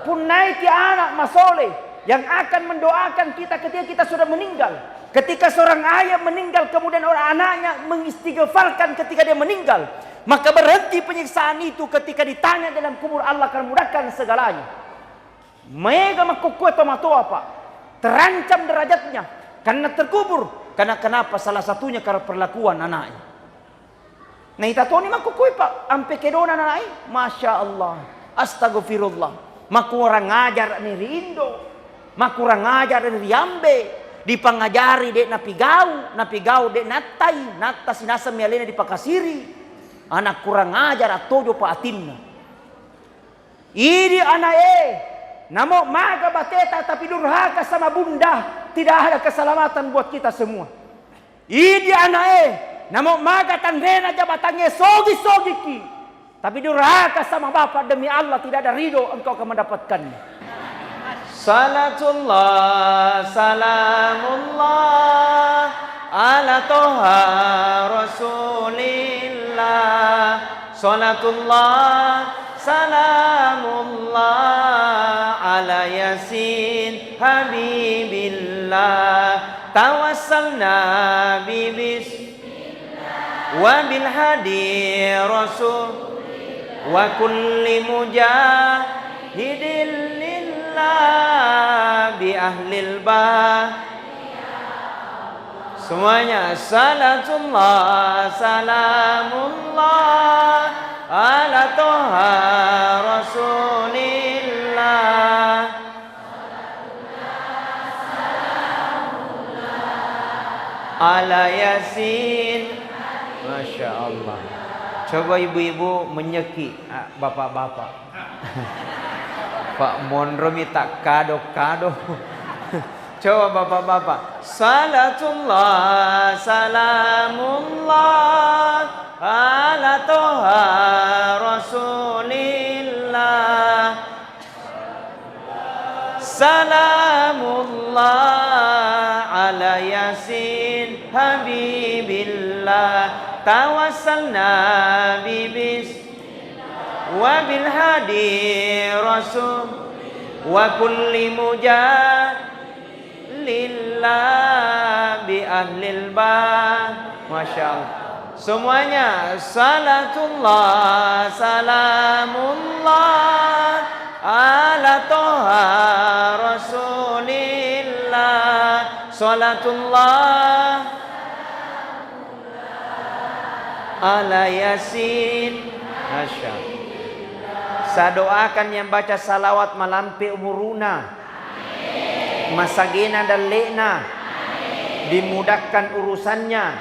punaiki anak masoleh yang akan mendoakan kita ketika kita sudah meninggal. Ketika seorang ayah meninggal, kemudian orang anaknya mengistighfarkan ketika dia meninggal, maka berhenti penyiksaan itu ketika ditanya dalam kubur. Allah akan mudahkan segalanya. Mega makukue tomato apa? Terancam derajatnya karena terkubur. Karena kenapa? Salah satunya karena perlakuan anaknya. Nah itatoni makukue pak, ampe kedona anaknya. Masya Allah, astagfirullah. Maku orang ngajar ni rindo, maku orang ngajar ni riambe. Dipangajari dek napigau dek natai, nata sinasa mialena dipakasiri. Anak kurang ajar atojo pa atinna. Ini anak namo maga bateta tapi durhaka sama bunda, tidak ada keselamatan buat kita semua. Ini anak namo maga tandena jabatannya sogi-sogiki, tapi durhaka sama bapak, demi Allah tidak ada ridho engkau akan mendapatkannya. Salatullah salamullah ala toha rasulillah. Salatullah salamullah ala yasin habibillah. Tawassalna bibis wa bil hadi rasul wa kulli mujahidil bi ahlil bah. Semuanya salatullah salamullah ala toha rasulillah. Ala yasin. Masya Allah. Coba ibu-ibu menyeki bapak-bapak. Pak Monromi tak kado-kado. Coba bapak-bapak. Salatullah salamullah ala toha rasulillah. Salamullah ala yasin habibillah. Tawassalna bibis wa bil hadi rasul wa kulli mujahilillah bi ahlil bah. Masya Allah. Semuanya salatullah salamullah ala toha rasulillah. Salatullah ala yasin. Masya Allah. Saya doakan yang baca salawat malampe umuruna, masagina dan lekna, dimudahkan urusannya,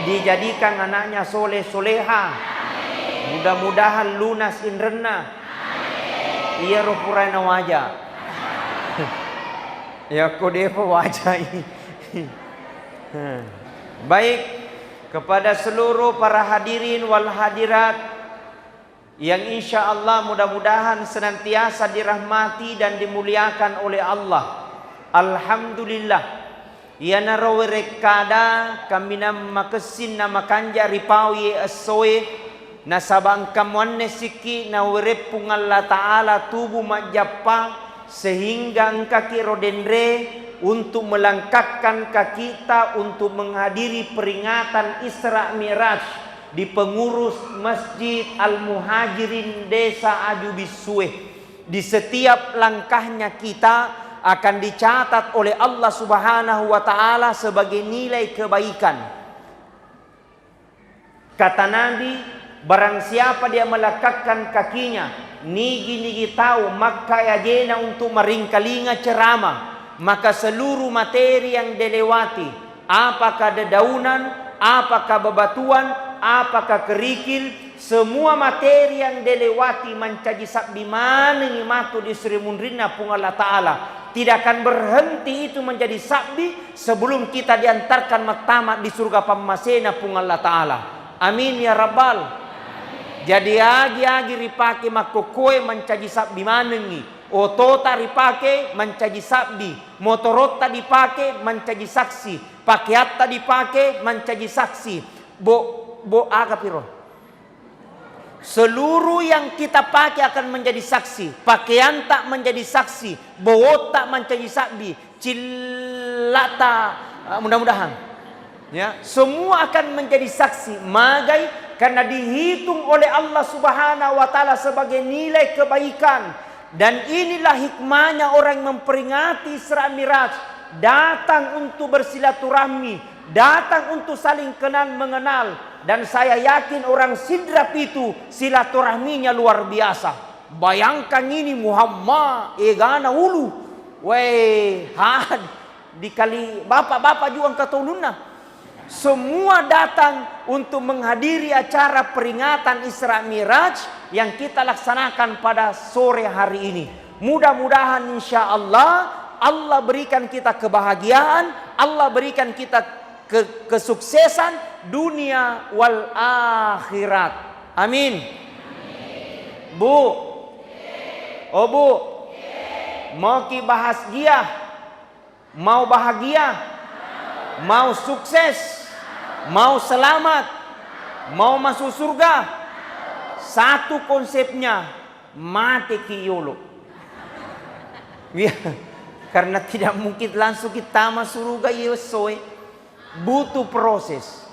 dijadikan anaknya soleh soleha, mudah-mudahan lunas inrena, iya rupurana wajah, ya kodepa wajah ini. Baik, kepada seluruh para hadirin wal hadirat yang insya Allah mudah-mudahan senantiasa dirahmati dan dimuliakan oleh Allah. Alhamdulillah. Ya narawere kada kami nama kesin nama kanja ripawi asoe nasabang kamuanne siki na werepung Allah Ta'ala tubuh majappa sehingga engkaki rodendre untuk melangkahkan kaki kita untuk menghadiri peringatan Isra Mi'raj di pengurus Masjid Al-Muhajirin Desa Ajubisueh. Di setiap langkahnya kita akan dicatat oleh Allah Subhanahu wa Ta'ala sebagai nilai kebaikan. Kata Nabi, barang siapa dia melangkahkan kakinya nigi-nigi tahu maka yajena untuk meringkalinga ceramah, maka seluruh materi yang dilewati, apakah dedaunan, apakah bebatuan, apakah kerikil, semua materi yang dilewati mencaji sabdi mana ngimatu di Sri Mundrina pun Allah Ta'ala tidak akan berhenti itu menjadi sabdi sebelum kita diantarkan maktamat di surga Pamasena pun Allah Ta'ala. Amin ya Rabbal. Jadi agi-agi ripake makokoe mencaji sabdi manengi, otota ripake mencaji sabdi, motorota dipake mencaji saksi, pakiatta dipake mencaji saksi. Bo aga piro Seluruh yang kita pakai akan menjadi saksi. Pakaian tak menjadi saksi. Bawa tak menjadi saksi. Cilata, mudah-mudahan. Ya, semua akan menjadi saksi. Magai karena dihitung oleh Allah Subhanahu wa taala sebagai nilai kebaikan. Dan inilah hikmahnya orang memperingati Isra Miraj. Datang untuk bersilaturahmi, datang untuk saling kenal mengenal. Dan saya yakin orang Sidrap itu silaturahminya luar biasa. Bayangkan ini Muhammad egana ulu. Weh, dikali bapak-bapak juga ketulunna. Semua datang untuk menghadiri acara peringatan Isra Miraj yang kita laksanakan pada sore hari ini. Mudah-mudahan insya Allah Allah berikan kita kebahagiaan, Allah berikan kita kesuksesan dunia wal akhirat. Amin. Bu. Oh bu. Mau ki bahagia? Mau bahagia? Mau sukses? Mau selamat? Mau masuk surga? Satu konsepnya, mati ki yolo. Karena tidak mungkin langsung kita masuk surga yesoy. Butuh proses.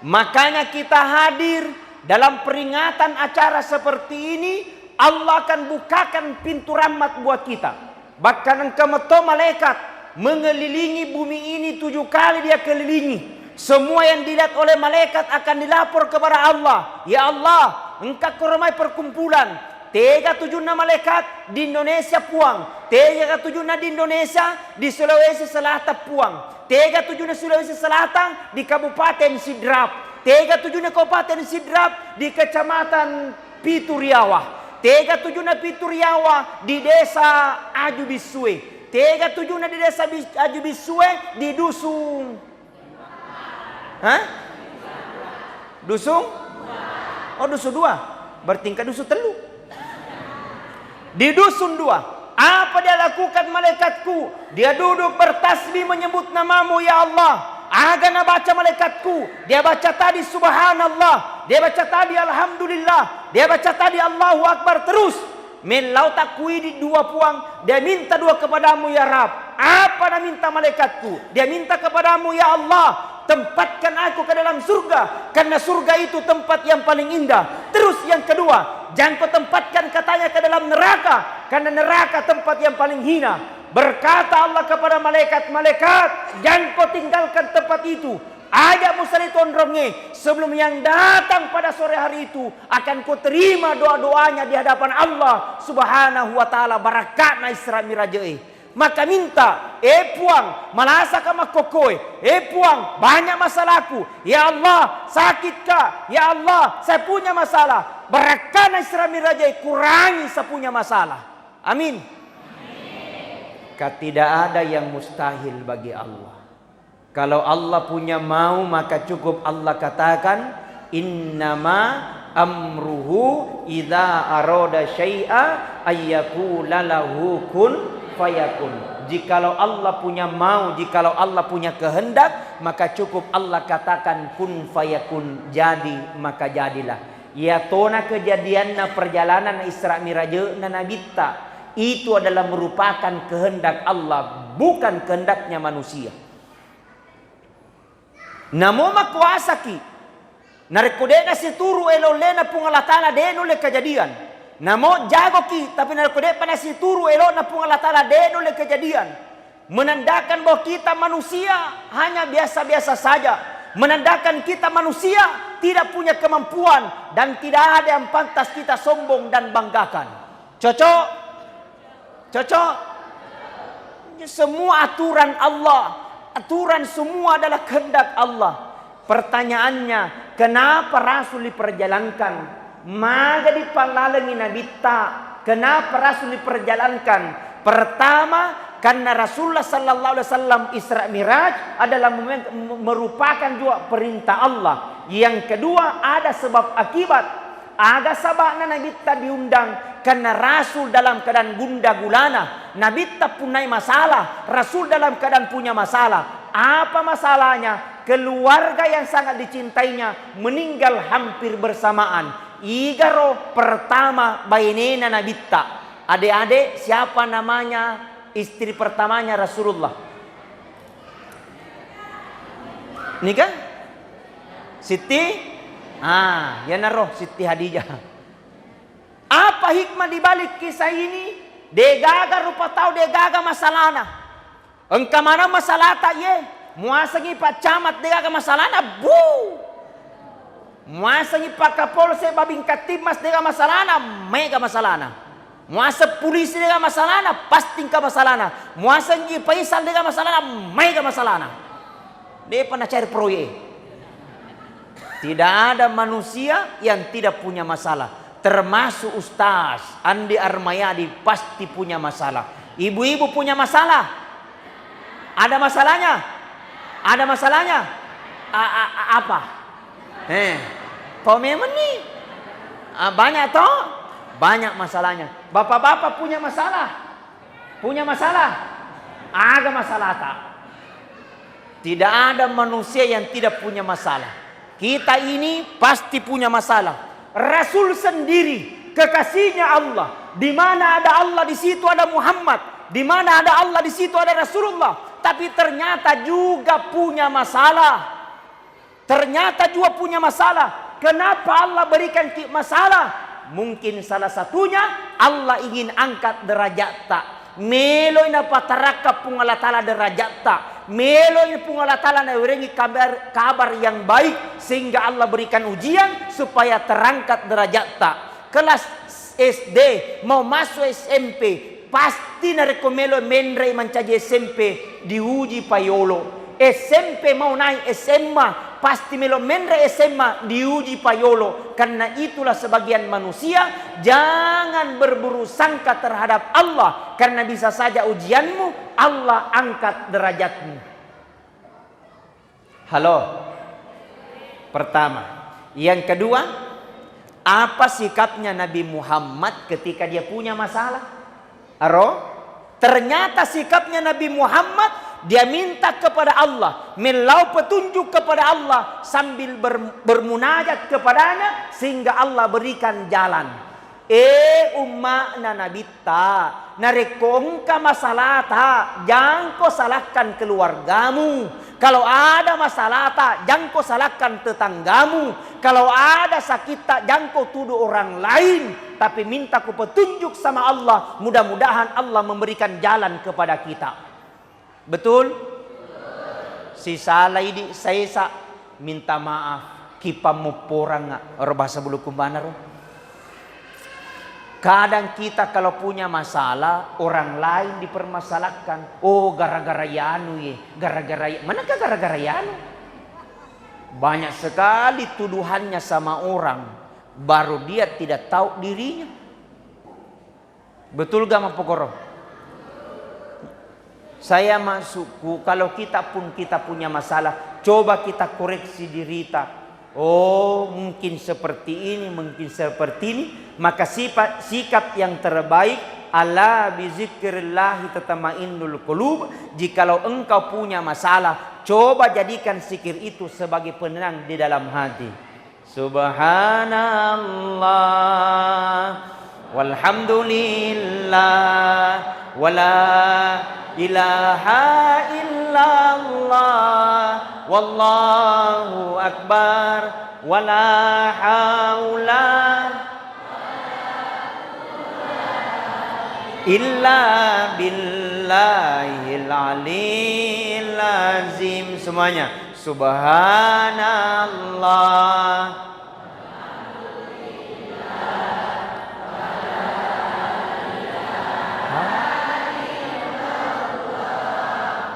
Makanya kita hadir dalam peringatan acara seperti ini. Allah akan bukakan pintu rahmat buat kita. Bahkan kemeto malaikat mengelilingi bumi ini 7 kali dia kelilingi. Semua yang dilihat oleh malaikat akan dilapor kepada Allah. Ya Allah, engkau kormai perkumpulan 37 malaikat di Indonesia puang. 37 di Indonesia, di Sulawesi Selatan puang. 37 Sulawesi Selatan di Kabupaten Sidrap. 37 Kabupaten Sidrap di Kecamatan Pituriawa. 37 Pituriawa di Desa Ajubisue. 37 di Desa Ajubisue di Dusun. Hah? Dusun? Oh dusun 2. Bertingkat dusun telu. Di dusun 2. Apa dia lakukan malaikatku? Dia duduk bertasbih menyebut namamu ya Allah. Agak baca malaikatku. Dia baca tadi subhanallah. Dia baca tadi alhamdulillah. Dia baca tadi Allahu Akbar terus. Melau takui di 2 puang. Dia minta 2 kepadamu ya Rab. Apa dia minta malaikatku? Dia minta kepadamu ya Allah. Tempatkan aku ke dalam surga. Karena surga itu tempat yang paling indah. Terus yang kedua. Jangan kau tempatkan katanya ke dalam neraka. Karena neraka tempat yang paling hina. Berkata Allah kepada malaikat-malaikat. Jangan kau tinggalkan tempat itu. Ajak musari tondronge. Sebelum yang datang pada sore hari itu. Akan kau terima doa-doanya di hadapan Allah Subhanahu wa ta'ala. Barakatna Isra Miraj. Maka minta, puang, malasa kama kokoi, puang, banyak masalahku. Ya Allah, sakitkah? Ya Allah, saya punya masalah. Barakana Isra Miraj, kurangi saya punya masalah. Amin. Tidak ada yang mustahil bagi Allah. Kalau Allah punya mau, maka cukup Allah katakan, innama amruhu idza arada syai'a ayyakula lahu kun fayakun. Jikalau Allah punya mau, jikalau Allah punya kehendak, maka cukup Allah katakan kun fayakun, jadi maka jadilah. Ya tona kejadian perjalanan Isra Miraj na nabita itu adalah merupakan kehendak Allah, bukan kehendaknya manusia. Namo makuasa ki narekodena situru elolena pungalatana deno le kejadian. Namo jago ki tapi narkode pada situru elo na pung Allah Ta'ala deno le kejadian. Menandakan bahwa kita manusia hanya biasa-biasa saja. Menandakan kita manusia tidak punya kemampuan dan tidak ada yang pantas kita sombong dan banggakan. Cocok? Cocok? Semua aturan Allah, aturan semua adalah kehendak Allah. Pertanyaannya, kenapa Rasul diperjalankan? Maka dipalalangi nabita. Kenapa Rasul diperjalankan? Pertama, karena Rasulullah sallallahu alaihi wasallam Isra Miraj adalah merupakan juga perintah Allah. Yang kedua, ada sebab akibat. Ada sebabnya nabita diundang karena Rasul dalam keadaan gunda gulana. Nabita punya masalah, Rasul dalam keadaan punya masalah. Apa masalahnya? Keluarga yang sangat dicintainya meninggal hampir bersamaan. igaro pertama bainena nabitta. Adik-adik, siapa namanya istri pertamanya Rasulullah? Nikah? Siti? Ya naroh Siti Hadijah. Apa hikmah dibalik kisah ini? Degaga rupa tahu degaga masalahna. Engka mana masalah tak ye? Muasangi Pak Camat degaga masalahna. Bu. Muasangi Pak Kapolsek babing Katimas degaga masalahna. Mega masalahna. Muasa polisi degaga masalahna. Pasti ka masalahna. Muasangi Paisal degaga masalahna. Mega masalahna. Dia pernah cari proyek. Tidak ada manusia yang tidak punya masalah. Termasuk Ustaz Andi Armayadi pasti punya masalah. Ibu-ibu punya masalah. Ada masalahnya? Ada masalahnya? Apa? Kau memang nih banyak toh? Banyak masalahnya. Bapak-bapak punya masalah? Punya masalah? Ada masalah tak? Tidak ada manusia yang tidak punya masalah. Kita ini pasti punya masalah. Rasul sendiri, kekasihnya Allah. Di mana ada Allah, di situ ada Muhammad. Di mana ada Allah, di situ ada Rasulullah. Tapi ternyata juga punya masalah. Ternyata juga punya masalah. Kenapa Allah berikan masalah? Mungkin salah satunya Allah ingin angkat derajat tak. Melo ina pataraka pungala tala derajat tak. Melo ina pungala tala na urengi kabar yang baik sehingga Allah berikan ujian supaya terangkat derajat tak. Kelas SD mau masuk SMP pasti na rekomelo mendre mencaji SMP diuji payolo. SMP mau naik SMA pasti melo mendre SMA diuji payolo. Karena itulah sebagian manusia jangan berburu sangka terhadap Allah. Karena bisa saja ujianmu Allah angkat derajatmu. Halo. Pertama. Yang kedua, apa sikapnya Nabi Muhammad ketika dia punya masalah? Ternyata sikapnya Nabi Muhammad, dia minta kepada Allah, melau petunjuk kepada Allah sambil bermunajat kepadanya sehingga Allah berikan jalan. Umma na nabitta, narekongka masalah ta, jangan kau salahkan keluargamu. Kalau ada masalah ta, jangan kau salahkan tetanggamu. Kalau ada sakit ta, jangan kau tuduh orang lain. Tapi minta ku petunjuk sama Allah. Mudah-mudahan Allah memberikan jalan kepada kita. Betul? Si salah ini saya minta maaf. Kipamu porang bahasa bulu kumbana. Kadang kita kalau punya masalah orang lain dipermasalahkan. Oh gara-gara yanu ye, gara-gara manakah gara-gara yanu? Banyak sekali tuduhannya sama orang, baru dia tidak tahu dirinya. Betul gak Mapokoro? Saya masukku kalau kita punya masalah, coba kita koreksi diri kita. Oh mungkin seperti ini, mungkin seperti ini. Maka sikap yang terbaik, ala bizikrillahi tatmainnul qulub. Jikalau engkau punya masalah, coba jadikan zikir itu sebagai penenang di dalam hati. Subhanallah walhamdulillah wala ilaha illallah wallahu akbar wala haula illa billahil aliyil azim. Semuanya subhanallah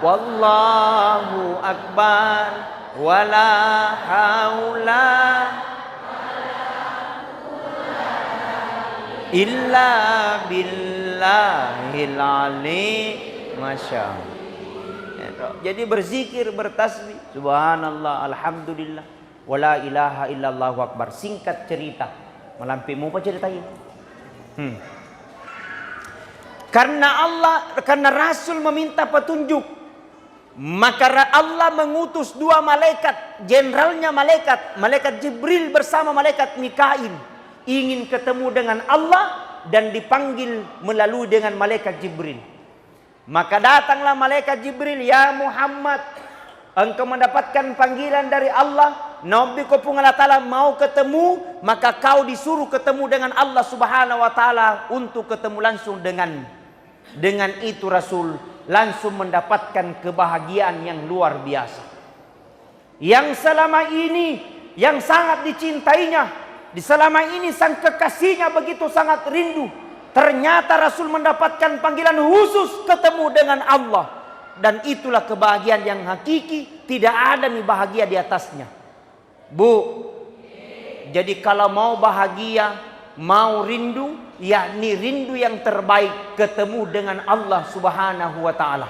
wallahu akbar wala haula illa billahil ali. Masya Allah. Jadi berzikir, bertasbih, subhanallah, alhamdulillah, wala ilaha illallah akbar. Singkat cerita, malampimu apa ceritain? Karena Rasul meminta petunjuk, maka Allah mengutus dua malaikat, jenderalnya malaikat Jibril bersama malaikat Mikail. ingin ketemu dengan Allah dan dipanggil melalui dengan malaikat Jibril. Maka datanglah malaikat Jibril, "Ya Muhammad, engkau mendapatkan panggilan dari Allah. Nabi ko pun Allah Ta'ala mau ketemu, maka kau disuruh ketemu dengan Allah Subhanahu wa Ta'ala untuk ketemu langsung dengan itu Rasul langsung mendapatkan kebahagiaan yang luar biasa. Yang selama ini yang sangat dicintainya, selama ini sang kekasihnya begitu sangat rindu. Ternyata Rasul mendapatkan panggilan khusus ketemu dengan Allah. Dan itulah kebahagiaan yang hakiki, tidak ada nih bahagia di atasnya. Bu, jadi kalau mau bahagia, mau rindu, yakni rindu yang terbaik ketemu dengan Allah Subhanahu wa Ta'ala.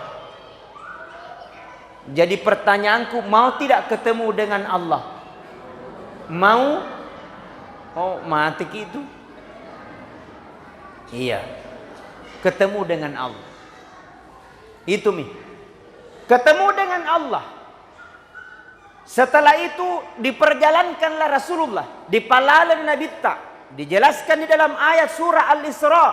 Jadi pertanyaanku, mau tidak ketemu dengan Allah? Mau? Oh, mati gitu. Iya, ketemu dengan Allah. Itu mi, ketemu dengan Allah. Setelah itu diperjalankanlah Rasulullah di palalan Nabi dijelaskan di dalam ayat surah Al-Isra,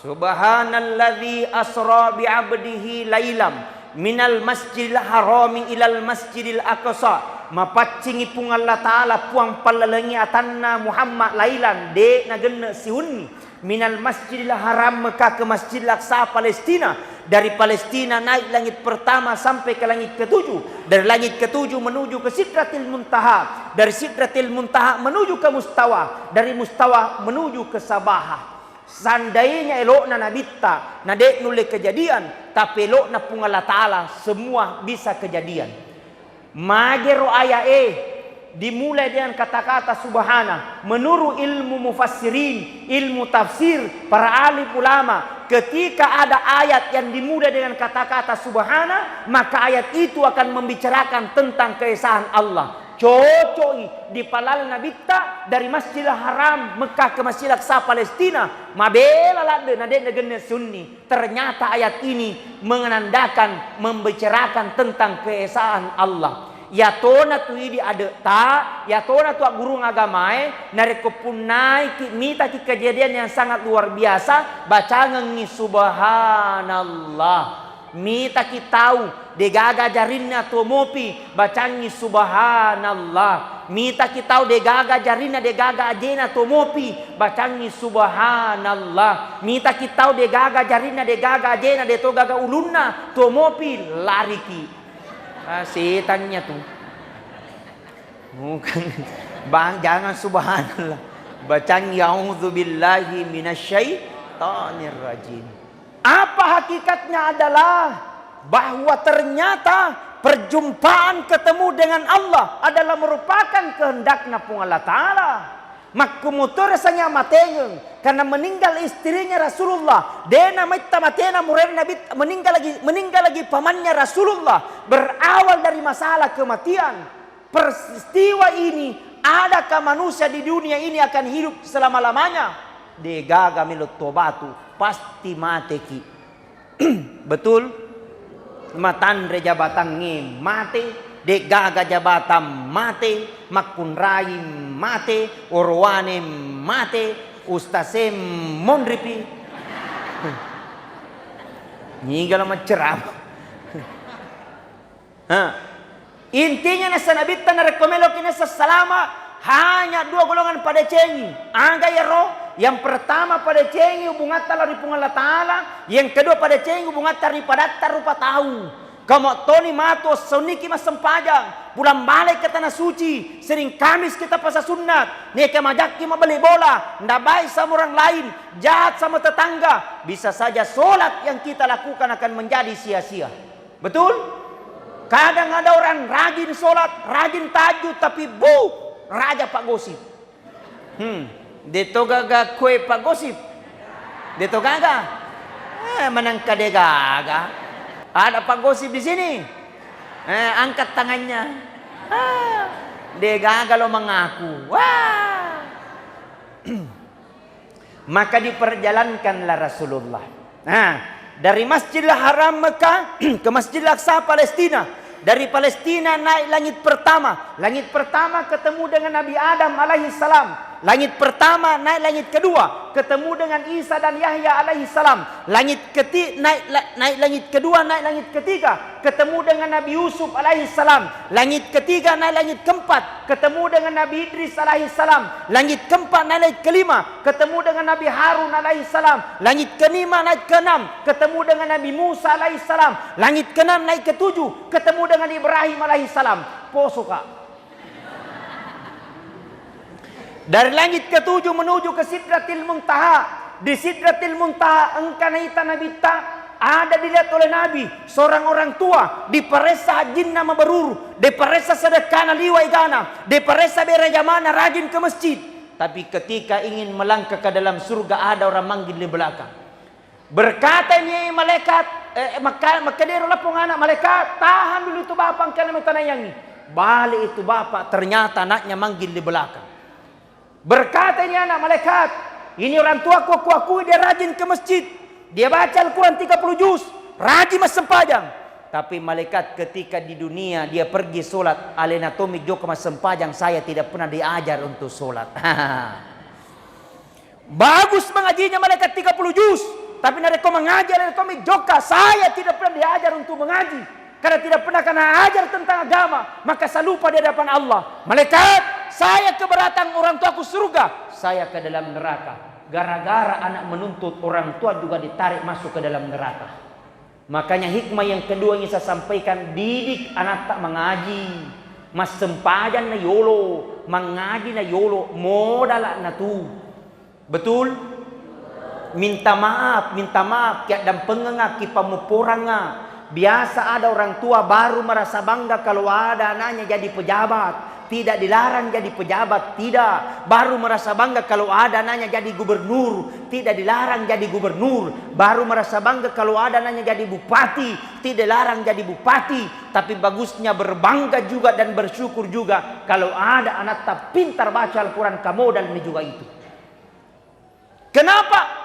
Subhanalladzi asra bi'abdihi lailam minal masjidil harami ilal masjidil aqsa. Mapacingi pung Allah Ta'ala puang palalangi atanna Muhammad lailan de nagenna siunni minal masjidil haram Mekah ke Masjidil Aqsa Palestina. Dari Palestina naik langit pertama sampai ke langit ketujuh. Dari langit ketujuh menuju ke Sidratil Muntaha. Dari Sidratil Muntaha menuju ke Mustawa. Dari Mustawa menuju ke Sabahah. Seandainya elokna nabitta nadek nule kejadian, tapi elokna pun Allah Ta'ala semua bisa kejadian. Magero ayat dimulai dengan kata-kata subhana. Menurut ilmu mufassirin, ilmu tafsir, para alim ulama, ketika ada ayat yang dimulai dengan kata-kata subhana, maka ayat itu akan membicarakan tentang keesaan Allah. Cocoi di palal nabita dari Masjidil Haram Mekah ke Masjidil Aqsa Palestina. Mabela lade nade negene sunni. Ternyata ayat ini menandakan, membicarakan tentang keesaan Allah. Ya tona tu idi ada ta, ya tona tu guru ngagamae, nare kepunai mita ki kejadian yang sangat luar biasa, baca ngengi subhanallah. Mita ki tahu degaga jarinna tu mopi, bacangi subhanallah. Mita ki tahu degaga jarinna degaga ajena tu mopi, bacangi subhanallah. Mita ki tahu degaga jarinna degaga ajena de to gaga ulunna tu mopi lari ki. Setannya tuh bukan bang, jangan subhanallah, bacaan ya'udzubillahi minasyaitonir rajim. Apa hakikatnya adalah bahwa ternyata perjumpaan ketemu dengan Allah adalah merupakan kehendaknya pun Allah Ta'ala. Makumutur rasanya matengeng karena meninggal istrinya Rasulullah. Dena mata matena murid Nabi meninggal lagi pamannya Rasulullah. Berawal dari masalah kematian. Peristiwa ini, adakah manusia di dunia ini akan hidup selama-lamanya? Degaga milut tobatu pasti mati ki. Betul? Matandre jabatan nge mati. Dek gaga jabatan mate, makunrai mate, orwane mate, ustase mondripi. Nyigal maceram. Intinya nasa nabita na rekomelo kinasa salama hanya dua golongan pada cengi. Angga ya roh. Yang pertama pada cengi hubungan dari Allah Ta'ala. Yang kedua pada cengi hubungan dari pada rupa tahu. Kamu Tony Mato soniki masam pajang bulan balik ke tanah suci, sering Kamis kita pasal sunat, nih kemajaki mau beli bola, ndak baik sama orang lain, jahat sama tetangga, bisa saja solat yang kita lakukan akan menjadi sia-sia. Betul? Kadang ada orang rajin solat, rajin tahajud, tapi raja Pak Gosip. Deto gaga kue Pak Gosip. Deto gaga. Menang kade gaga. Ada Pak Gosip di sini. Angkat tangannya. Dia gagal mengaku. Wah. Maka diperjalankanlah Rasulullah. Dari Masjidil Haram Mekah ke Masjidil Aqsa Palestina. Dari Palestina naik langit pertama. Langit pertama ketemu dengan Nabi Adam alaihissalam. Langit pertama, naik langit kedua, ketemu dengan Isa dan Yahya alaihi salam. Naik langit kedua, naik langit ketiga, ketemu dengan Nabi Yusuf alaihi salam. Langit ketiga, naik langit keempat, ketemu dengan Nabi Idris alaihi salam. Langit keempat, naik langit kelima, ketemu dengan Nabi Harun alaihi salam. Langit kelima, naik keenam, ketemu dengan Nabi Musa alaihi salam. Langit keenam, naik ketujuh, ketemu dengan Ibrahim alaihi salam. Poso Kak. Dari langit ketujuh menuju ke Sidratil Muntaha. Di Sidratil Muntaha engkanaita Nabi tak ada dilihat oleh Nabi seorang orang tua di paresa jinna mabaruru, di paresa sedekana liwai gana, di paresa berajamana rajin ke masjid. Tapi ketika ingin melangkah ke dalam surga ada orang manggil di belakang. Berkata ini malaikat, maka dia lapung anak malaikat, tahan dulu itu bapak kalian tanayangi. Balik itu bapak, ternyata anaknya manggil di belakang. Berkata ini anak malaikat, ini orang tua aku akui dia rajin ke masjid. Dia baca Al-Quran 30 juz, rajin mas sempajang. Tapi malaikat ketika di dunia dia pergi solat, alenatomi joko mas sempajang, saya tidak pernah diajar untuk solat. Bagus mengajinya malaikat 30 juz, tapi nade kau mengajar alenatomi joka, saya tidak pernah diajar untuk mengaji. Karena tidak pernah kena ajar tentang agama, maka saya lupa di hadapan Allah. Malaikat, saya keberatan orang tuaku surga, saya ke dalam neraka. Gara-gara anak menuntut, orang tua juga ditarik masuk ke dalam neraka. Makanya hikmah yang kedua yang saya sampaikan, didik anak tak mengaji. Mas sempadan na yolo, mengaji na yolo, modal na tu. Betul? Minta maaf, kiat dan pengengak, kipamuporanga. Biasa ada orang tua baru merasa bangga kalau ada anaknya jadi pejabat. Tidak dilarang jadi pejabat, tidak. Baru merasa bangga kalau ada anaknya jadi gubernur. Tidak dilarang jadi gubernur. Baru merasa bangga kalau ada anaknya jadi bupati. Tidak dilarang jadi bupati. Tapi bagusnya berbangga juga dan bersyukur juga kalau ada anak tak pintar baca Al-Quran, kamodal ini juga itu. Kenapa?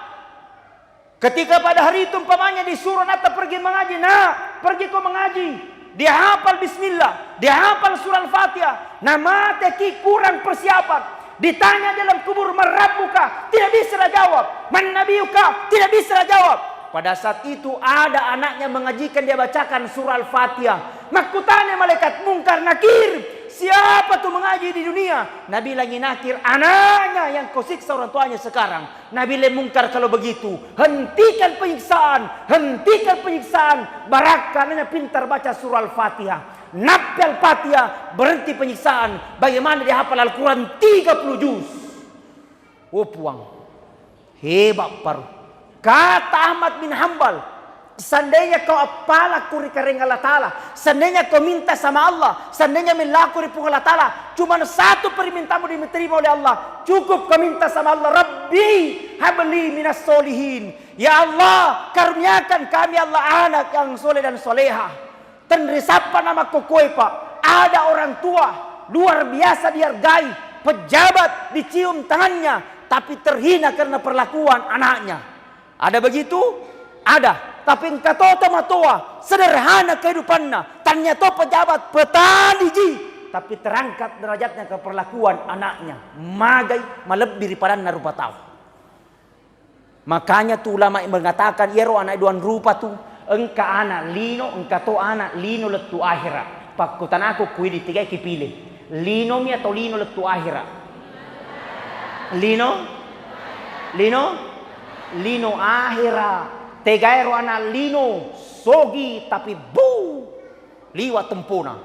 Ketika pada hari itu umpamanya disuruh Nata pergi mengaji, nah pergi kau mengaji. Dia hafal bismillah, dia hafal surah Al-Fatihah. Nama teki kurang persiapan. Ditanya dalam kubur, man rabbuka? Tidak bisa jawab. Man nabiyuka? Tidak bisa jawab. Pada saat itu ada anaknya mengajikan, dia bacakan surah Al-Fatihah. Makutanya malaikat mungkar nakir. Siapa tuh mengaji di dunia? Nabi lagi nakir, anaknya yang kau siksa orang tuanya sekarang. Nabi mungkar kalau begitu, hentikan penyiksaan, hentikan penyiksaan. Barakannya pintar baca surah Al-Fatihah. Nabi Al-Fatihah, berhenti penyiksaan. Bagaimana dia hafal Al-Quran 30 juz. Oh puang, hebat paru. Kata Ahmad bin Hanbal, seandainya kau apalakuri kering Allah Ta'ala, seandainya kau minta sama Allah, seandainya melakuri pun Allah Ta'ala, cuma satu permintaanmu diterima oleh Allah, cukup kau minta sama Allah, Rabbi habli minas solihin. Ya Allah, karuniakan kami Allah anak yang soleh dan soleha. Tenrisapa nama kokoi pak. Ada orang tua luar biasa dihargai, pejabat dicium tangannya, tapi terhina karena perlakuan anaknya. Ada begitu? Ada. Tapi engkau matoa sederhana kehidupannya. Tanya to pejabat petani ji, tapi terangkat derajatnya ke perlakuan anaknya. Magai melebih daripada rupa tahu. Makanya tu ulama yang mengatakan yero anak duan rupa tu engka anak lino, engka to anak lino letu akhirat. Pakutan aku kui di tiga kipilih. Lino mi atau lino letu akhirat? Lino? Lino? Lino akhirat. Tegaero anak lino sogi tapi bu liwat tempona,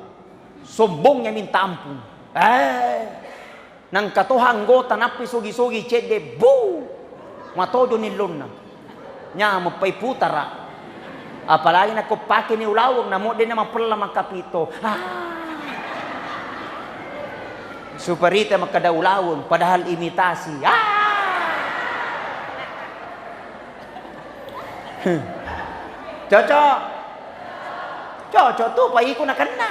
sombongnya minta ampun. Nang katoha anggota napi sogi-sogi cede bu matodo nilonna nya mapai putara. Apalagi na ko pakai ni ulawang namo din na mapala makapito. Superita makadaulawon padahal imitasi. Cocok tuh pak iku nak kena.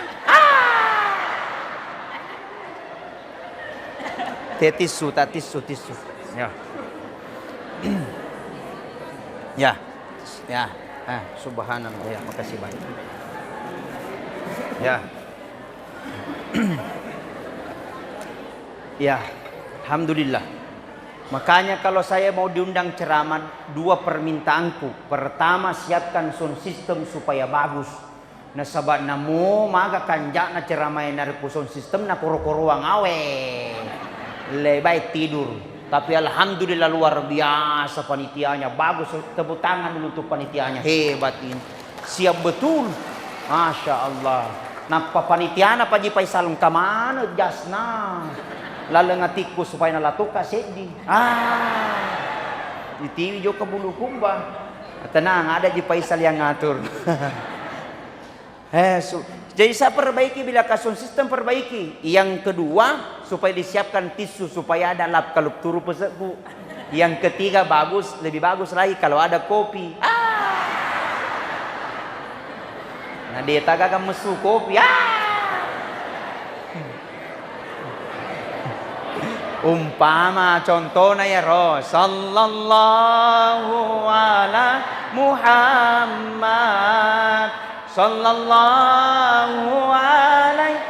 Tisu ya. Ya subhanallah ya, makasih banyak ya. Ya Alhamdulillah. Makanya kalau saya mau diundang ceramah, 2 permintaanku. Pertama, siapkan sound system supaya bagus. Nah sahabat namo maga kanjak na ceramah na sound system na koro-koroang awe. Lebay tidur. Tapi alhamdulillah luar biasa panitianya. Bagus, tepuk tangan dulu untuk panitianya. Hebat ini. Siap betul. Masya Allah. Napa panitiana pa jipay salong kamana jasna. Lalu ngatiku supaya nalatuka sedih. Itiwi jo kabulu kumba. Tenang, ada jipay sal yang ngatur. Jadi saya perbaiki bila kasun sistem perbaiki. Yang kedua, supaya disiapkan tisu supaya ada lap kalau turu peseku. Yang ketiga bagus, lebih bagus lagi kalau ada kopi. Nah dia tagak mesu kopi. Umpama contohnya ya Sallallahu ala Muhammad Sallallahu alaihi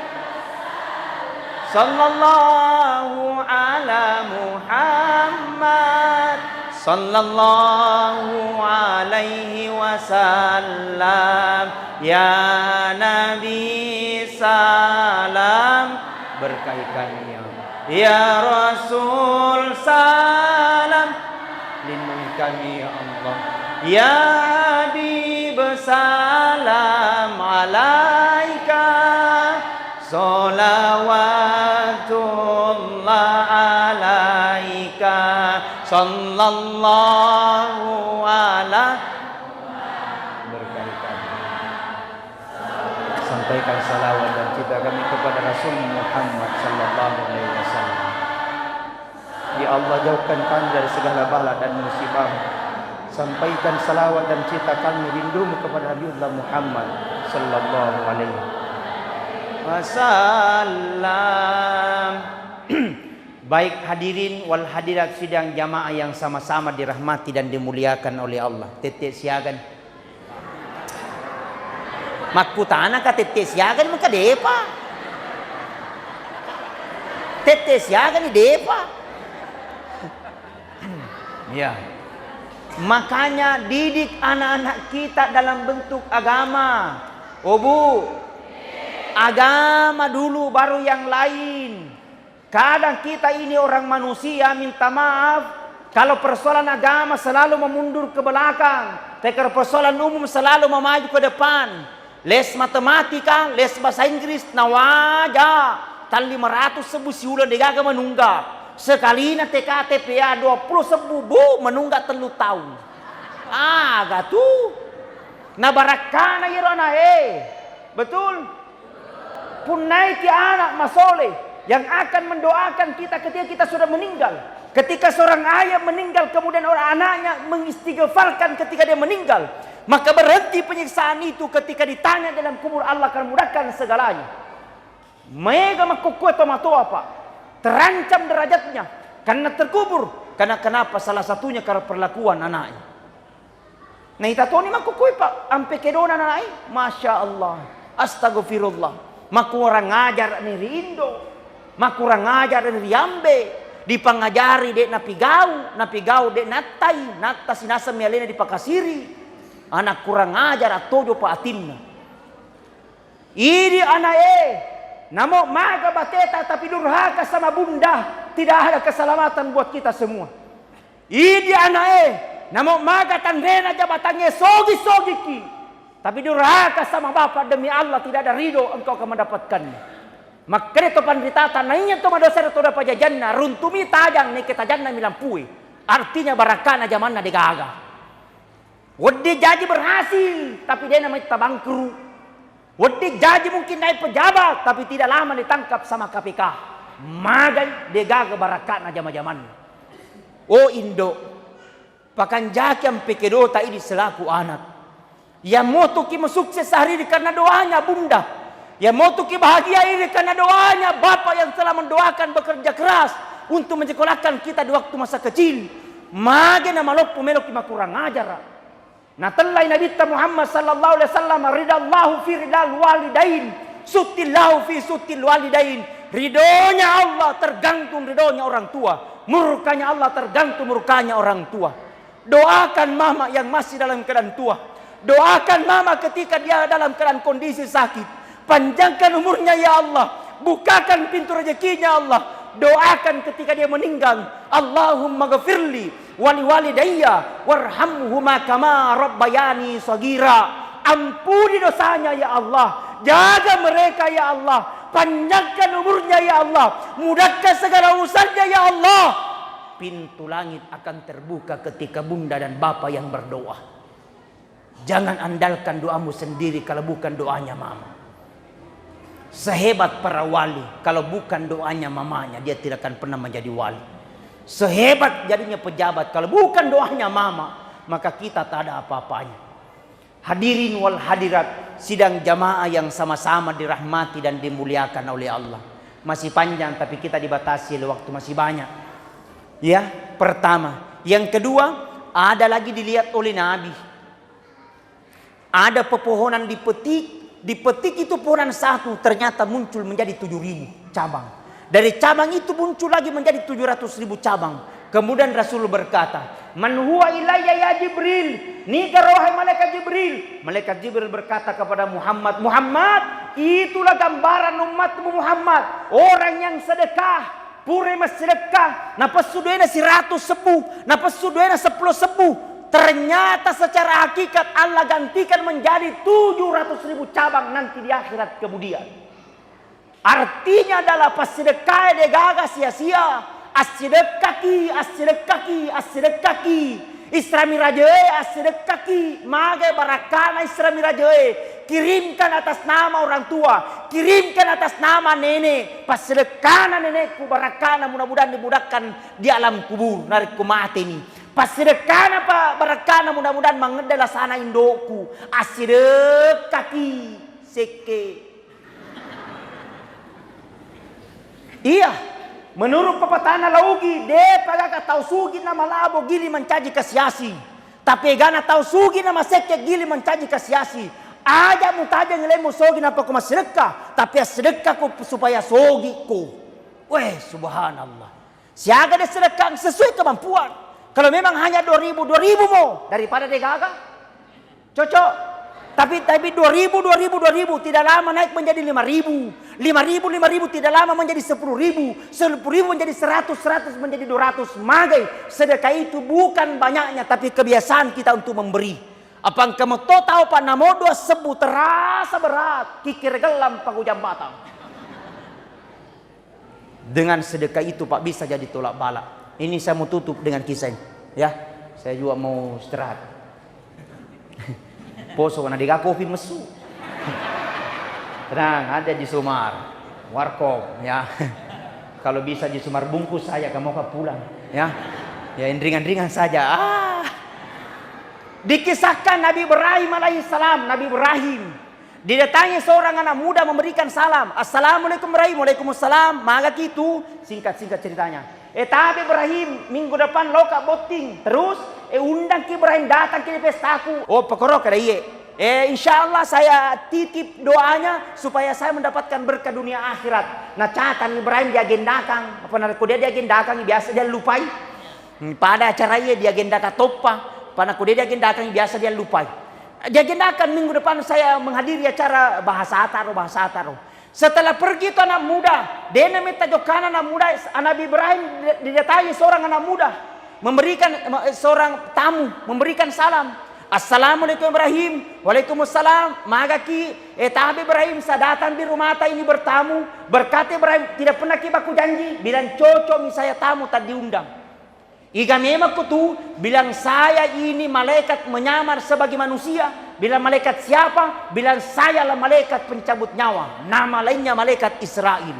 Sallallahu ala Muhammad Sallallahu alaihi wasallam Ya Nabi salam berkaitannya Ya Rasul salam lindungi kami ya Allah Ya Habib salam alaika Salawatullah alaika Sallallahu ala berkali-kali sampaikan salawat dan cita kami kepada Rasul Muhammad sallallahu alaihi wasallam. Ya Allah jauhkan kami dari segala bala dan musibah. Sampaikan salawat dan cita kami rindumu kepada Nabiullah Muhammad sallallahu alaihi wasallam. Baik hadirin wal hadirat sidang jamaah yang sama-sama dirahmati dan dimuliakan oleh Allah. Tetek siagan. Makutana ka tetek siagan maka depa. Tetek siagan ni depa. Ya. Makanya didik anak-anak kita dalam bentuk agama. Oh Bu, agama dulu baru yang lain. Kadang kita ini orang manusia minta maaf. Kalau persoalan agama selalu memundur ke belakang. Tapi kalau persoalan umum selalu memaju ke depan. Les matematika, les bahasa Inggris, nawaja. Tan 500 sebu si ulang degaga menunggak. Sekali na TKTPA 20 sebu bu menunggak 3 tahun. Gatu. Nabarakana irona betul. Punaiki anak masole yang akan mendoakan kita ketika kita sudah meninggal. Ketika seorang ayah meninggal kemudian orang anaknya mengistighfarkan ketika dia meninggal, maka berhenti penyiksaan itu ketika ditanya dalam kubur. Allah akan mudahkan segalanya. Mega makukuat tomato apa? Terancam derajatnya karena terkubur. Karena kenapa? Salah satunya karena perlakuan anaknya. Nah itatoni makukui pak ampe kedona anaknya. Masya Allah. Astagfirullah. Maku orang ngajar ni rindo. Maku orang ngajar ni riambe. Dipangajari dek napigau dek natai, nata sinasa mialena dipakasiri. Anak kurang ajar atojo pa atinna. Ini anak namo maga bateta tapi durhaka sama bunda, tidak ada keselamatan buat kita semua. Ini anak namo maga tandrena jabatannya sogi ki. Tapi durhaka sama bapak demi Allah tidak ada ridho engkau akan mendapatkannya. Makanya itu pandritata nainya itu madosa itu dapat jajanna runtumi tajang nih kita janna milampui. Artinya barakana zamanna digaga. Wadi jadi berhasil tapi dia namanya tabangkru. Wadi jadi mungkin naik pejabat tapi tidak lama ditangkap sama KPK. Magai digaga barakana zaman-zaman. Oh Indo. Pakan jakiam pekedota ini selaku anak. Ya moto ki sukses hari ini karena doanya bunda. Ya moto ki bahagia ini karena doanya bapak yang telah mendoakan bekerja keras untuk menyekolahkan kita di waktu masa kecil. Mage na malok pumelok ki makurang ajar. Nah telai Nabi Muhammad sallallahu alaihi wasallam ridallahu fi ridal walidain, sutillahu fi sutil walidain. Ridhonya Allah tergantung ridhonya orang tua. Murkanya Allah tergantung murkanya orang tua. Doakan mama yang masih dalam keadaan tua. Doakan mama ketika dia dalam keadaan kondisi sakit. Panjangkan umurnya ya Allah. Bukakan pintu rezekinya Allah. Doakan ketika dia meninggal. Allahumma ghafirli wali walidayya warhamhuma kama rabbayani sagira. Ampuni dosanya ya Allah. Jaga mereka ya Allah. Panjangkan umurnya ya Allah. Mudahkan segala urusannya ya Allah. Pintu langit akan terbuka ketika bunda dan bapak yang berdoa. Jangan andalkan doamu sendiri kalau bukan doanya mama. Sehebat para wali, kalau bukan doanya mamanya, dia tidak akan pernah menjadi wali. Sehebat jadinya pejabat, kalau bukan doanya mama, maka kita tak ada apa-apanya. Hadirin wal hadirat, sidang jamaah yang sama-sama dirahmati dan dimuliakan oleh Allah. Masih panjang tapi kita dibatasi oleh waktu masih banyak. Ya, pertama. Yang kedua, ada lagi dilihat oleh Nabi. Ada pepohonan dipetik itu pohonan satu ternyata muncul menjadi 7.000 cabang. Dari cabang itu muncul lagi menjadi 700.000 cabang. Kemudian Rasul berkata, "Man huwa ilayya ya Jibril?" Nika wahai malaikat Jibril. Malaikat Jibril berkata kepada Muhammad, "Muhammad, itulah gambaran umatmu Muhammad. Orang yang sedekah, pure mas sedekah, napas suduena 100 sepuh, napas suduena 10 sepuh. Ternyata secara hakikat Allah gantikan menjadi 700.000 cabang nanti di akhirat kemudian." Artinya adalah pas sedekah de gaga sia-sia. As-sedekaki, as-sedekaki, as-sedekaki. Islami rajae as-sedekaki. Magai barakana islami rajae. Kirimkan atas nama orang tua. Kirimkan atas nama nenek. Pas sedekana nenekku barakana mudah-mudahan dimudahkan di alam kubur. Nariku mati ini. Pas sedekana pak barakana mudah-mudahan mengedala sana indoku. As-sedekaki. Seke. Iya. Menurut pepatah laugi, de pagaka tau sugi nama labo gili mencaji kasiasi. Tapi gana tau sugi nama seke gili mencaji kasiasi. Aja mutaja ngelemu sogi napa ku sedekah, tapi sedekah ku supaya sogi ku. Weh, subhanallah. Siaga de sedekah sesuai kemampuan. Kalau memang hanya 2.000 mo daripada de gaga. Cocok. Tapi 2.000 tidak lama naik menjadi 5.000. 5.000 tidak lama menjadi 10.000. 10.000 menjadi 100 menjadi 200. Magai sedekah itu bukan banyaknya tapi kebiasaan kita untuk memberi. Apang kamu tahu pak namo dua sebu terasa berat kikir gelam paku jambatan. Dengan sedekah itu pak bisa jadi tolak bala. Ini saya mau tutup dengan kisah ini. Ya, saya juga mau istirahat. Poso karena diga kopi mesu. Tenang, ada di Sumar, warkop ya. Kalau bisa di Sumar bungkus saya, kamu mau pulang ya. Ya ringan-ringan saja. Dikisahkan Nabi Ibrahim alaihissalam, Nabi Ibrahim didatangi seorang anak muda memberikan salam. Assalamualaikum Ibrahim. Waalaikumsalam. Maka gitu singkat ceritanya. Tapi Ibrahim minggu depan loka boting. Terus undang ke Ibrahim datang ke pestaku. Oh pokoknya kada iye. Insya Allah saya titip doanya supaya saya mendapatkan berkah dunia akhirat. Nah catatan Ibrahim diagendakan. Apa namanya dia diagendakan biasa dia lupai. Pada acara iye diagendakan topa. Pada dia diagendakan biasa dia lupai. Diagendakan minggu depan saya menghadiri acara bahasa ataro. Setelah pergi itu anak muda, dia minta jokan anak muda, Nabi Ibrahim didatangi seorang anak muda, memberikan seorang tamu, memberikan salam. Assalamualaikum Ibrahim. Waalaikumsalam. Maka tapi Ibrahim saya datang di rumah ini bertamu. Berkata Ibrahim tidak pernah baku janji, bilang cocok misalnya tamu tak diundang. Iga memang kutu bilang saya ini malaikat menyamar sebagai manusia. Bilang malaikat siapa? Bilang saya lah malaikat pencabut nyawa. Nama lainnya malaikat Israel.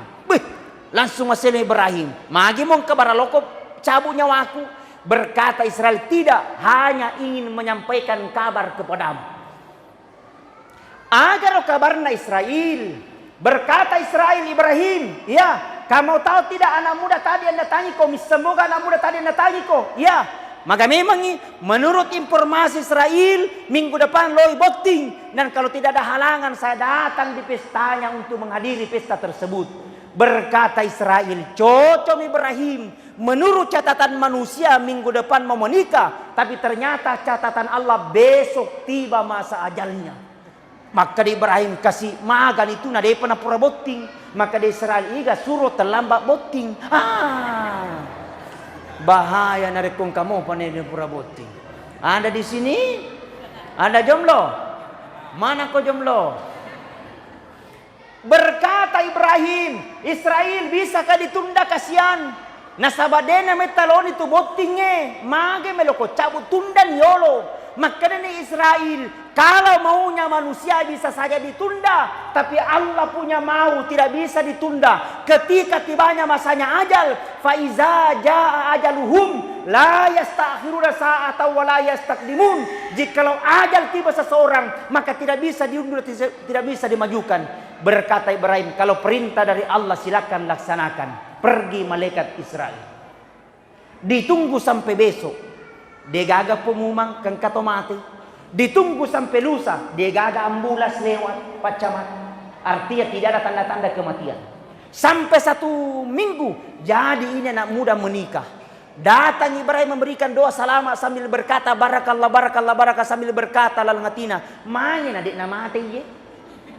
Langsung masuk Ibrahim. Magi mong kabaraloko cabut nyawaku. Berkata Israel tidak, hanya ingin menyampaikan kabar kepadamu. Agar kabarnya Israel. Berkata Israel Ibrahim, ya, kamu tahu tidak anak muda tadi anda tanya kok, semoga anak muda tadi anda tanya kok, ya. Maka memang menurut informasi Israel minggu depan loi boting, dan kalau tidak ada halangan saya datang di pestanya untuk menghadiri pesta tersebut. Berkata Israel, cocok Ibrahim. Menurut catatan manusia minggu depan mau menikah, tapi ternyata catatan Allah besok tiba masa ajalnya. Maka di Ibrahim kasih magan itu nade pernah pura botting. Maka di Israel iga suruh terlambat botting. Bahaya narekong kamu panede pura botting. Anda di sini? Anda jomblo? Mana kau jomblo? Berkata Ibrahim, Israel bisakah ditunda kasihan? Nasabadena metalon itu bottingnya, mage meloko cabut tunda yolo. Makanya Israel, kalau maunya manusia bisa saja ditunda, tapi Allah punya mau tidak bisa ditunda. Ketika tibanya masanya ajal, faiza jaa ajaluhum la yastakhiruna sa'atan wa la yastaqdimun. Jikalau ajal tiba seseorang, maka tidak bisa diundur, tidak bisa dimajukan. Berkata Ibrahim, kalau perintah dari Allah silakan laksanakan. Pergi malaikat Israel. Ditunggu sampai besok. Dia gagal pengumuman kan kata mati. Ditunggu sampai lusa. Dia gagal ambulas lewat pacamat. Artinya tidak ada tanda-tanda kematian. Sampai 1 minggu. Jadi ini anak muda menikah. Datang Ibrahim memberikan doa selamat sambil berkata barakallah barakallah barakah sambil berkata lalu ngatina. Mana adik nama mati ye?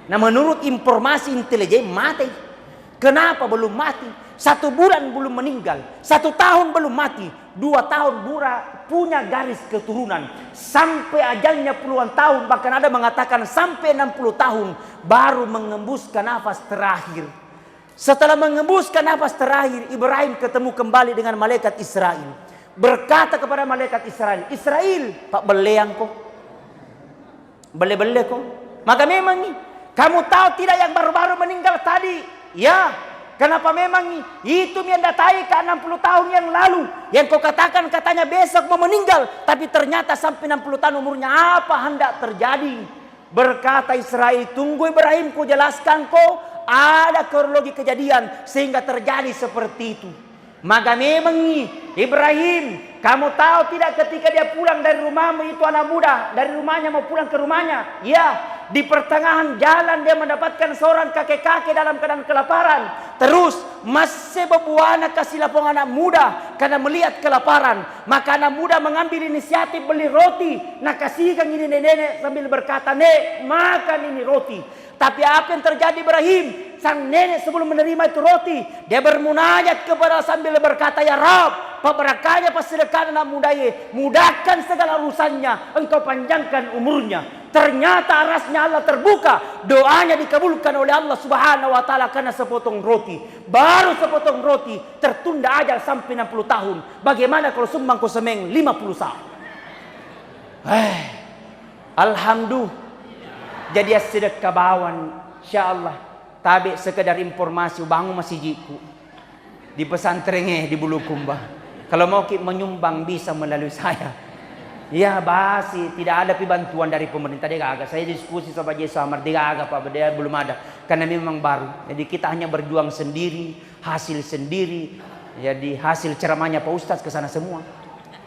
Nah menurut informasi intelijen mati. Kenapa belum mati? 1 bulan belum meninggal. 1 tahun belum mati. 2 tahun punya garis keturunan. Sampai ajalnya puluhan tahun. Bahkan ada mengatakan sampai 60 tahun. Baru mengembuskan nafas terakhir. Setelah mengembuskan nafas terakhir. Ibrahim ketemu kembali dengan malaikat Israel. Berkata kepada malaikat Israel. Israel, Pak beleang kok. Bele-bele kok. Maka memang nih. Kamu tahu tidak yang baru-baru meninggal tadi? Ya. Kenapa memang itu yang datai ke 60 tahun yang lalu. Yang kau katakan katanya besok mau meninggal. Tapi ternyata sampai 60 tahun umurnya apa hendak terjadi. Berkata Israel, tunggu Ibrahim ku jelaskan kau. Ada kronologi kejadian sehingga terjadi seperti itu. Maka memang Ibrahim, kamu tahu tidak ketika dia pulang dari rumahmu itu anak muda. Dari rumahnya mau pulang ke rumahnya. Ya. Di pertengahan jalan dia mendapatkan seorang kakek-kakek dalam keadaan kelaparan. Terus masih bebuana kasih lapang anak muda karena melihat kelaparan. Maka anak muda mengambil inisiatif beli roti. Nah kasihkan ini nenek sambil berkata, "Nek, makan ini roti." Tapi apa yang terjadi Ibrahim? Sang nenek sebelum menerima itu roti, dia bermunajat kepada sambil berkata, "Ya Rabb, peberkahnya pasedekah anak muda ye, mudahkan segala urusannya, engkau panjangkan umurnya." Ternyata arasnya Allah terbuka. Doanya dikabulkan oleh Allah subhanahu wa ta'ala karena sepotong roti. Baru sepotong roti tertunda ajal sampai 60 tahun. Bagaimana kalau sumbang kau semeng 50 tahun? Alhamdulillah. Jadi sedekah bawan. InsyaAllah. Tabi sekedar informasi. Bangun masih jiku. Di pesantrennya di Bulukumba. Kalau mau menyumbang bisa melalui saya. Ya basi, tidak ada bantuan dari pemerintah. Dia agak. Saya diskusi sama Jesa Amar, dia agak Pak, dia belum ada. Karena memang baru. Jadi kita hanya berjuang sendiri, hasil sendiri. Jadi hasil ceramahnya Pak Ustadz ke sana semua.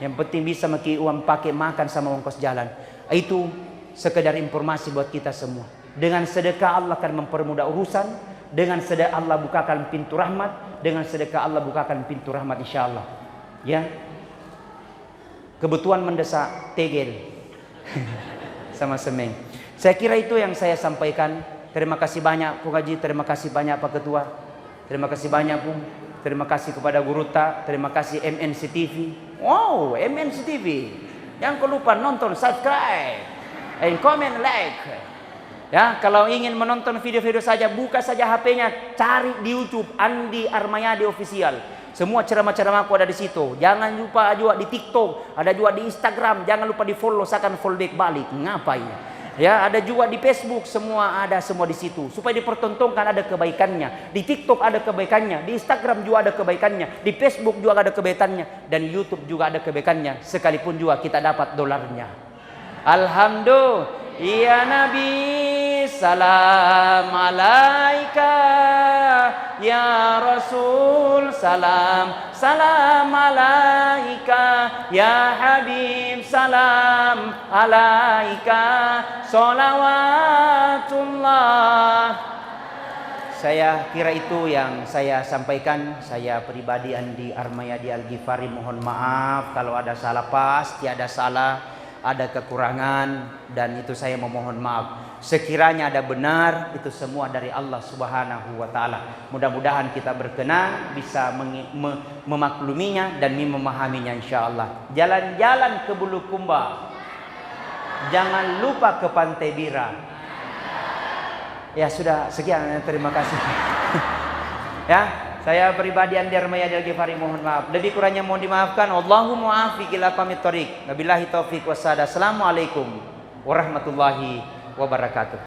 Yang penting bisa maki uang pakai makan sama ongkos jalan. Itu sekedar informasi buat kita semua. Dengan sedekah Allah akan mempermudah urusan. Dengan sedekah Allah bukakan pintu rahmat. Dengan sedekah Allah bukakan pintu rahmat insyaallah. Ya. Kebutuhan mendesak tegel sama semeng. Saya kira itu yang saya sampaikan. Terima kasih banyak Pak Haji, terima kasih banyak Pak Ketua, terima kasih banyak Bung, terima kasih kepada Guruta, terima kasih MNC TV. Wow, MNC TV. Jangan kau lupa nonton, subscribe, and comment, like. Ya, kalau ingin menonton video-video saja, buka saja HP-nya, cari di YouTube Andi Armayadi Official. Semua ceramah-ceramahku ada di situ. Jangan lupa juga di TikTok, ada juga di Instagram. Jangan lupa di follow, saya akan follow back balik. Ngapain? Ya, ada juga di Facebook, semua ada semua di situ. Supaya dipertontonkan ada kebaikannya. Di TikTok ada kebaikannya, di Instagram juga ada kebaikannya, di Facebook juga ada kebaikannya, dan YouTube juga ada kebaikannya. Sekalipun juga kita dapat dolarnya. Alhamdulillah. Ya Nabi, salam alaika. Ya Rasul, salam, salam alaika. Ya Habib, salam alaika. Salawatullah. saya kira itu yang saya sampaikan. Saya pribadi Andi Armayadi Al-Ghifari mohon maaf kalau ada salah, pasti ada salah, ada kekurangan, dan itu saya memohon maaf. Sekiranya ada benar, itu semua dari Allah Subhanahu wa taala. Mudah-mudahan kita berkenan bisa memakluminya dan memahaminya insyaallah. Jalan-jalan ke Bulukumba. Jangan lupa ke Pantai Bira. Ya sudah, sekian, terima kasih. Ya, saya pribadi Andi Armayadi Al-Ghifari mohon maaf. Lebih kurangnya mohon dimaafkan. Wallahu muwaffiq ila aqwamit thoriq. Wabillahi taufiq wassalam. Assalamualaikum warahmatullahi wabarakatuh.